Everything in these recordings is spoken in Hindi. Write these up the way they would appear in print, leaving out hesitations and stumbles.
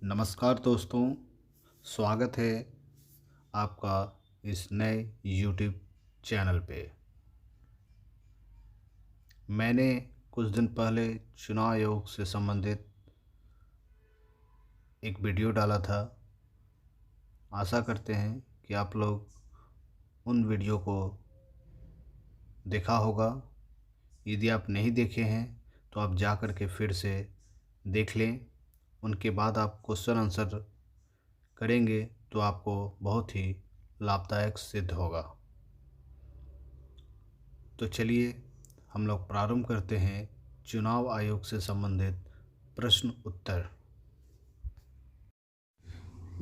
नमस्कार दोस्तों, स्वागत है आपका इस नए YouTube चैनल पे। मैंने कुछ दिन पहले चुनाव आयोग से संबंधित एक वीडियो डाला था। आशा करते हैं कि आप लोग उन वीडियो को देखा होगा। यदि आप नहीं देखे हैं तो आप जा कर के फिर से देख लें। उनके बाद आप क्वेश्चन आंसर करेंगे तो आपको बहुत ही लाभदायक सिद्ध होगा। तो चलिए हम लोग प्रारंभ करते हैं चुनाव आयोग से संबंधित प्रश्न उत्तर।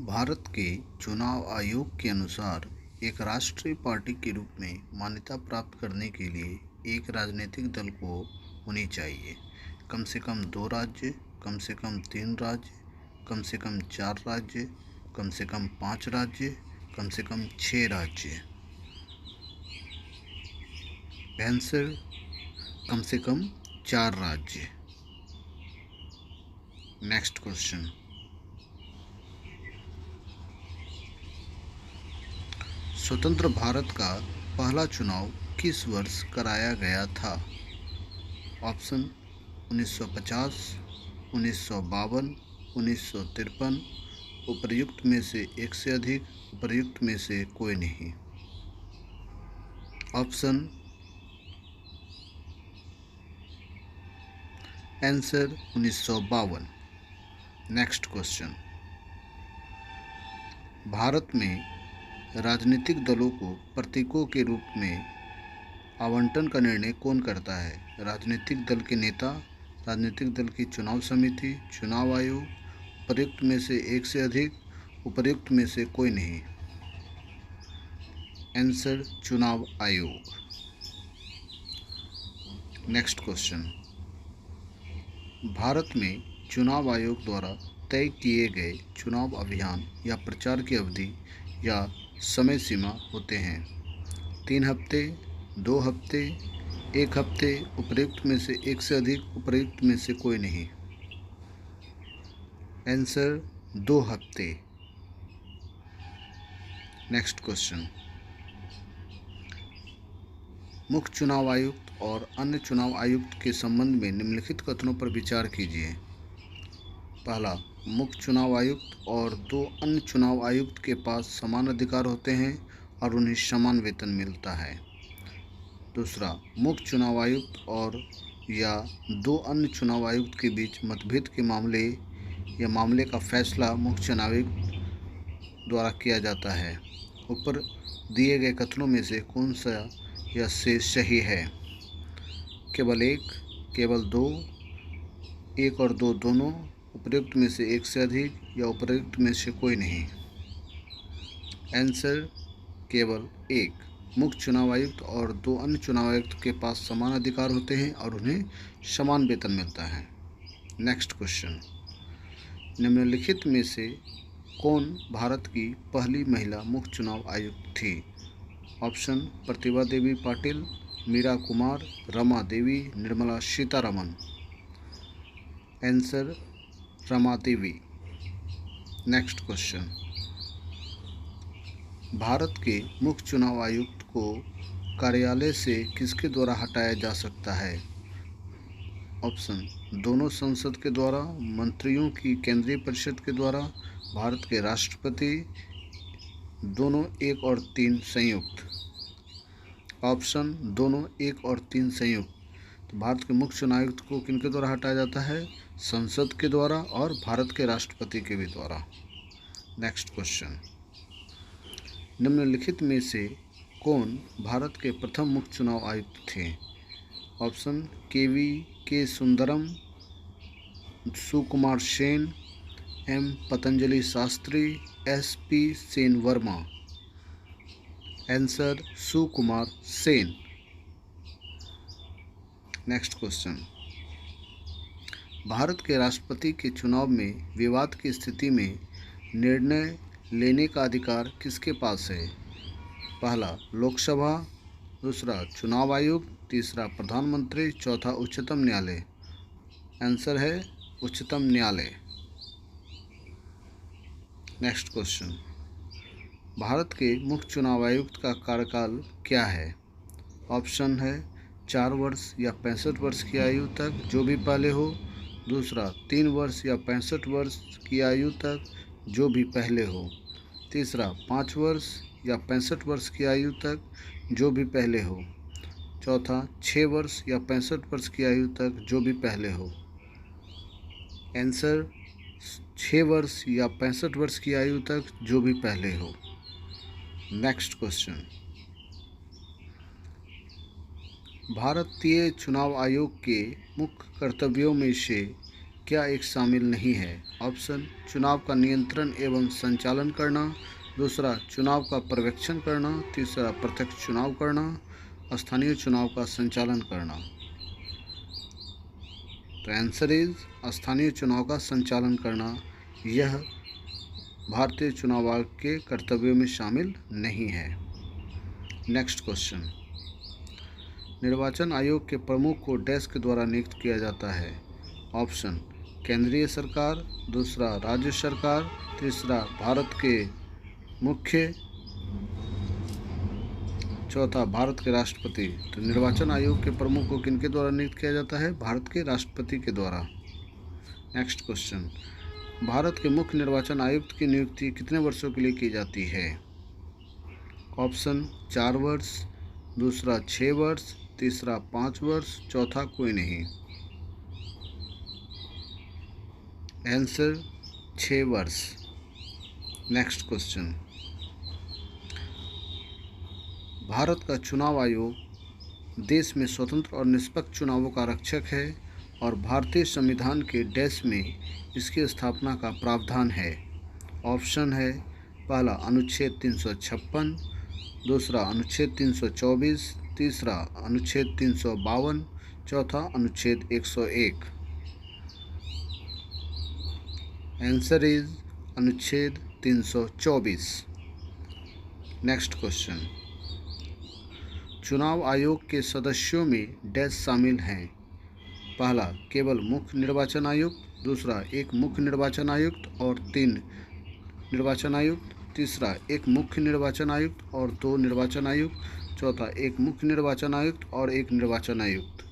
भारत के चुनाव आयोग के अनुसार एक राष्ट्रीय पार्टी के रूप में मान्यता प्राप्त करने के लिए एक राजनीतिक दल को होनी चाहिए कम से कम 2 राज्य, कम से कम 3 राज्य, कम से कम 4 राज्य, कम से कम 5 राज्य, कम से कम 6 राज्य। आंसर कम से कम 4 राज्य। नेक्स्ट क्वेश्चन, स्वतंत्र भारत का पहला चुनाव किस वर्ष कराया गया था? ऑप्शन 1950, 1952, 1953, उपर्युक्त में से एक से अधिक, उपर्युक्त में से कोई नहीं। Option answer 1952। Next question, Bharat में राजनीतिक दलों को प्रतीकों के रूप में आवंटन का निर्णय कौन करता है? राजनीतिक दल के नेता, राजनीतिक दल की चुनाव समिति, चुनाव आयोग, उपर्युक्त में से एक से अधिक, उपर्युक्त में से कोई नहीं। आंसर चुनाव आयोग। नेक्स्ट क्वेश्चन, भारत में चुनाव आयोग द्वारा तय किए गए चुनाव अभियान या प्रचार की अवधि या समय सीमा होते हैं 3 हफ्ते, 2 हफ्ते, 1 हफ्ते, उपर्युक्त में से एक से अधिक, उपर्युक्त में से कोई नहीं। आंसर 2 हफ्ते। नेक्स्ट क्वेश्चन, मुख्य चुनाव आयुक्त और अन्य चुनाव आयुक्त के संबंध में निम्नलिखित कथनों पर विचार कीजिए। पहला, मुख्य चुनाव आयुक्त और 2 अन्य चुनाव आयुक्त के पास समान अधिकार होते हैं और उन्हें समान वेतन मिलता है। दूसरा, मुख्य चुनाव आयुक्त और या 2 अन्य चुनाव आयुक्त के बीच मतभेद के मामले या मामले का फैसला मुख्य चुनाव आयुक्त द्वारा किया जाता है। ऊपर दिए गए कथनों में से कौन सा यह से सही है? केवल एक, केवल 2, 1 और 2 दोनों, उपर्युक्त में से एक से अधिक या उपर्युक्त में से कोई नहीं। आंसर केवल एक। मुख्य चुनाव आयुक्त और 2 अन्य चुनाव आयुक्त के पास समान अधिकार होते हैं और उन्हें समान वेतन मिलता है। नेक्स्ट क्वेश्चन, निम्नलिखित में से कौन भारत की पहली महिला मुख्य चुनाव आयुक्त थी? Option Pratibha Devi Patil, Meera Kumar, Rama Devi, Nirmala Sitharaman. Answer Rama Devi. Next question, Bharat के मुख्य चुनाव आयुक्त को कार्यालय से किसके द्वारा हटाया जा सकता है? ऑप्शन दोनों संसद के द्वारा, मंत्रियों की केंद्रीय परिषद के द्वारा, भारत के राष्ट्रपति, दोनों 1 और 3 संयुक्त। ऑप्शन दोनों 1 और 3 संयुक्त। तो भारत के मुख्य चुनाव आयुक्त को किनके द्वारा हटाया जाता है? संसद के द्वारा और भारत के राष्ट्रपति के भी द्वारा। नेक्स्ट क्वेश्चन, निम्नलिखित में से कौन भारत के प्रथम मुख्य चुनाव आयुक्त थे? Option K Sundaram, Sukumar Sen, M Patanjali Shastri, SP Sen Verma. Answer Sukumar Sen. Next question, Bharat के राष्ट्रपति के चुनाव में विवाद की स्थिति में निर्णय लेने का अधिकार किसके पास है? पहला लोकसभा, दूसरा चुनाव आयोग, तीसरा प्रधानमंत्री, चौथा उच्चतम न्यायालय। आंसर है उच्चतम न्यायालय। नेक्स्ट क्वेश्चन, भारत के मुख्य चुनाव आयुक्त का कार्यकाल क्या है? ऑप्शन है 4 वर्ष या 65 वर्ष की आयु तक, जो भी पहले हो। दूसरा 3 वर्ष या 65 वर्ष की आयु तक, जो भी पहले हो। तीसरा 5 वर्ष या 65 वर्ष की आयु तक, जो भी पहले हो। चौथा 6 वर्ष या 65 वर्ष की आयु तक, जो भी पहले हो। आंसर 6 वर्ष या 65 वर्ष की आयु तक, जो भी पहले हो। नेक्स्ट क्वेश्चन, भारतीय चुनाव आयोग के मुख्य कर्तव्यों में से क्या एक शामिल नहीं है? ऑप्शन, चुनाव का नियंत्रण एवं संचालन करना। दूसरा, चुनाव का पर्यवेक्षण करना। तीसरा, प्रत्यक्ष चुनाव करना। स्थानीय चुनाव का संचालन करना। तो आंसर इज स्थानीय चुनाव का संचालन करना। यह भारतीय चुनाव आयोग के कर्तव्यों में शामिल नहीं है। नेक्स्ट क्वेश्चन, निर्वाचन आयोग के प्रमुख को डैश के द्वारा नियुक्त किया जाता है? ऑप्शन, केंद्रीय सरकार। दूसरा, राज्य सरकार। तीसरा, भारत के मुख्य। चौथा, भारत के राष्ट्रपति। तो निर्वाचन आयोग के प्रमुख को किनके द्वारा नियुक्त किया जाता है? भारत के राष्ट्रपति के द्वारा। नेक्स्ट क्वेश्चन, भारत के मुख्य निर्वाचन आयुक्त की नियुक्ति कितने वर्षों के लिए की जाती है? ऑप्शन, 4 वर्ष। दूसरा 6 वर्ष। तीसरा 5 वर्ष। चौथा कोई नहीं। आंसर 6 वर्ष। नेक्स्ट क्वेश्चन, भारत का चुनाव आयोग देश में स्वतंत्र और निष्पक्ष चुनावों का रक्षक है और भारतीय संविधान के डैश में इसकी स्थापना का प्रावधान है। ऑप्शन है, पहला अनुच्छेद 356, दूसरा अनुच्छेद 324, तीसरा अनुच्छेद 352, चौथा अनुच्छेद 101। आंसर इज अनुच्छेद 324। नेक्स्ट क्वेश्चन, चुनाव आयोग के सदस्यों में डैश शामिल हैं? पहला, केवल मुख्य निर्वाचन आयुक्त। दूसरा, एक मुख्य निर्वाचन आयुक्त और 3 निर्वाचन आयुक्त। तीसरा, एक मुख्य निर्वाचन आयुक्त और 2 निर्वाचन आयुक्त। चौथा, एक मुख्य निर्वाचन आयुक्त और 1 निर्वाचन आयुक्त।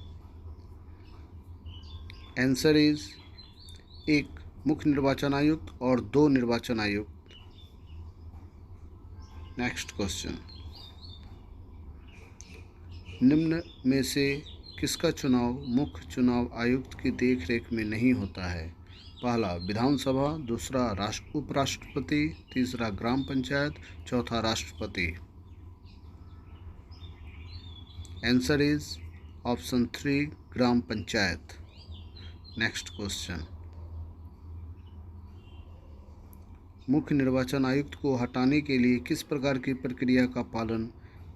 आंसर इज एक मुख्य निर्वाचन आयुक्त और 2 निर्वाचन आयुक्त। नेक्स्ट क्वेश्चन, निम्न में से किसका चुनाव मुख्य चुनाव आयुक्त की देखरेख में नहीं होता है? पहला, विधानसभा। दूसरा, उपराष्ट्रपति। तीसरा, ग्राम पंचायत। चौथा, राष्ट्रपति। Answer is option 3, gram panchayat. Next question, मुख्य निर्वाचन आयुक्त को हटाने के लिए किस प्रकार की प्रक्रिया का पालन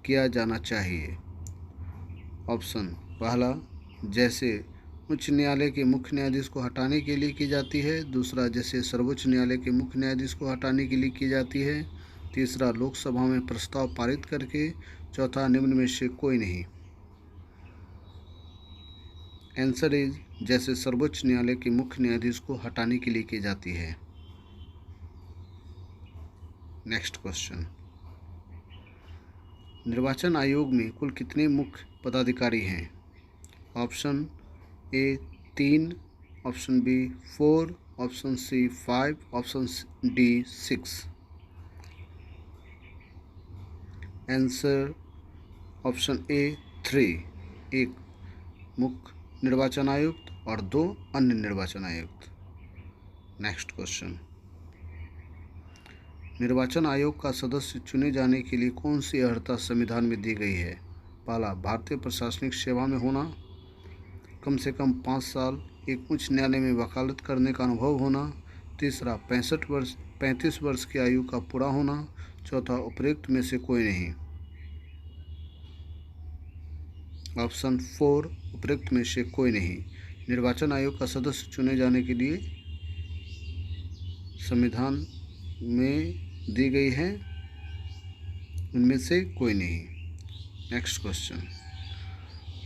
किया जाना चाहिए? ऑप्शन, पहला, जैसे उच्च न्यायालय के मुख्य न्यायाधीश को हटाने के लिए की जाती है। दूसरा, जैसे सर्वोच्च न्यायालय के मुख्य न्यायाधीश को हटाने के लिए की जाती है। तीसरा, लोकसभा में प्रस्ताव पारित करके। चौथा, निम्न में से कोई नहीं। आंसर इज जैसे सर्वोच्च न्यायालय के मुख्य न्यायाधीश को हटाने के लिए की जाती है। नेक्स्ट क्वेश्चन, निर्वाचन आयोग में कुल कितने मुख्य पदाधिकारी हैं? Option A 3, option B 4, option C 5, option D 6। Answer option A 3, एक मुख्य निर्वाचन आयुक्त और 2 अन्य निर्वाचन आयुक्त। नेक्स्ट क्वेश्चन, निर्वाचन आयोग का सदस्य चुने जाने के लिए कौन सी अर्हता संविधान में दी गई है? पहला, भारतीय प्रशासनिक सेवा में होना, कम से कम 5 साल एक उच्च न्यायालय में वकालत करने का अनुभव होना। तीसरा, 35 वर्ष की आयु का पूरा होना। चौथा, उपरोक्त में से कोई नहीं। ऑप्शन 4, उपरोक्त में से कोई नहीं। निर्वाचन आयोग का सदस्य चुने जाने के लिए संविधान में दी गई है, उनमें से कोई नहीं। नेक्स्ट क्वेश्चन,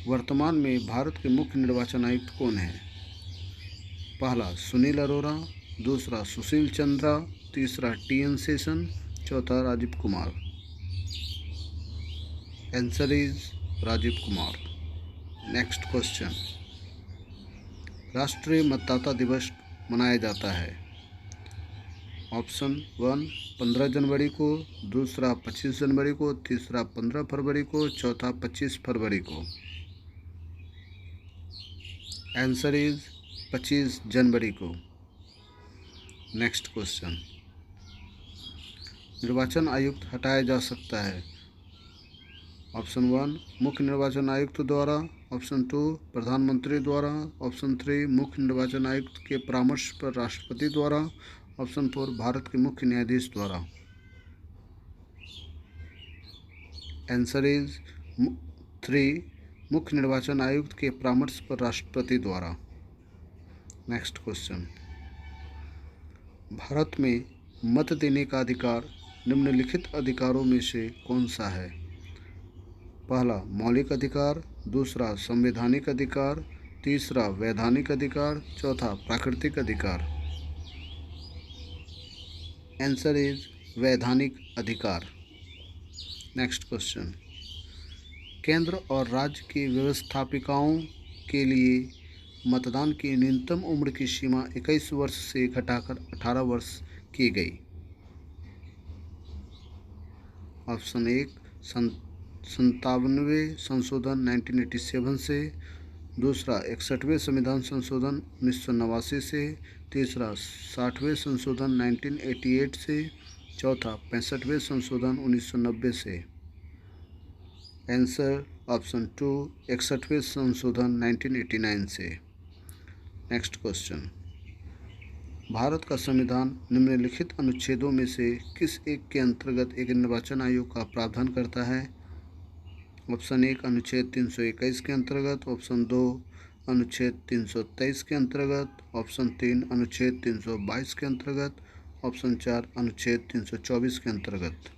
वर्तमान में भारत के मुख्य निर्वाचन आयुक्त कौन है? पहला, सुनील अरोड़ा। दूसरा सुशील चंद्रा, तीसरा TN शेषन, चौथा Rajiv Kumar. Answer is Rajiv Kumar. Next question, राष्ट्रीय मतदाता दिवस मनाया जाता है। ऑप्शन 1 15 जनवरी को, दूसरा 25 जनवरी को, तीसरा 15 फरवरी को, चौथा 25 फरवरी को। आंसर इज 25 जनवरी को। नेक्स्ट क्वेश्चन, निर्वाचन आयुक्त हटाया जा सकता है। ऑप्शन 1 मुख्य निर्वाचन आयुक्त द्वारा, ऑप्शन 2 प्रधानमंत्री द्वारा, ऑप्शन 3 मुख्य निर्वाचन आयुक्त के परामर्श पर राष्ट्रपति द्वारा, ऑप्शन 4 भारत के मुख्य न्यायाधीश द्वारा। आंसर इज 3 मुख्य निर्वाचन आयुक्त के परामर्श पर राष्ट्रपति द्वारा। नेक्स्ट क्वेश्चन, भारत में मत देने का अधिकार निम्नलिखित अधिकारों में से कौन सा है। पहला मौलिक अधिकार, दूसरा संवैधानिक अधिकार, तीसरा वैधानिक अधिकार, चौथा प्राकृतिक अधिकार। आंसर इज वैधानिक अधिकार। नेक्स्ट क्वेश्चन, केंद्र और राज्य की व्यवस्थापिकाओं के लिए मतदान की न्यूनतम उम्र की सीमा 21 वर्ष से घटाकर 18 वर्ष की गई। ऑप्शन 1 57वें संशोधन 1987 से, दूसरा 61वें संविधान संशोधन 1989 से, तीसरा 60वें संशोधन 1988 से, चौथा 65वें संशोधन 1990 से। आंसर ऑप्शन 2 61वें संशोधन 1989 से। नेक्स्ट क्वेश्चन, भारत का संविधान निम्नलिखित अनुच्छेदों में से किस एक के अंतर्गत एक निर्वाचन आयोग का प्रावधान करता है। ऑप्शन 1 अनुच्छेद 321 के अंतर्गत, ऑप्शन 2 अनुच्छेद 323 के अंतर्गत, ऑप्शन 3 अनुच्छेद 322 के अंतर्गत, ऑप्शन 4 अनुच्छेद 324 के अंतर्गत।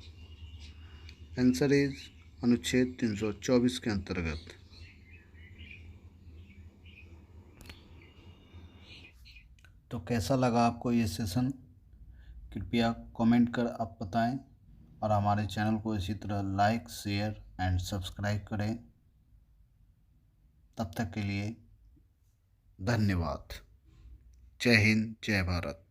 आंसर इज अनुच्छेद 324 के अंतर्गत। तो कैसा लगा आपको ये सेशन, कृपया कमेंट कर आप बताएं और हमारे चैनल को इसी तरह लाइक, शेयर एंड सब्सक्राइब करें। तब तक के लिए धन्यवाद। जय हिंद, जय भारत।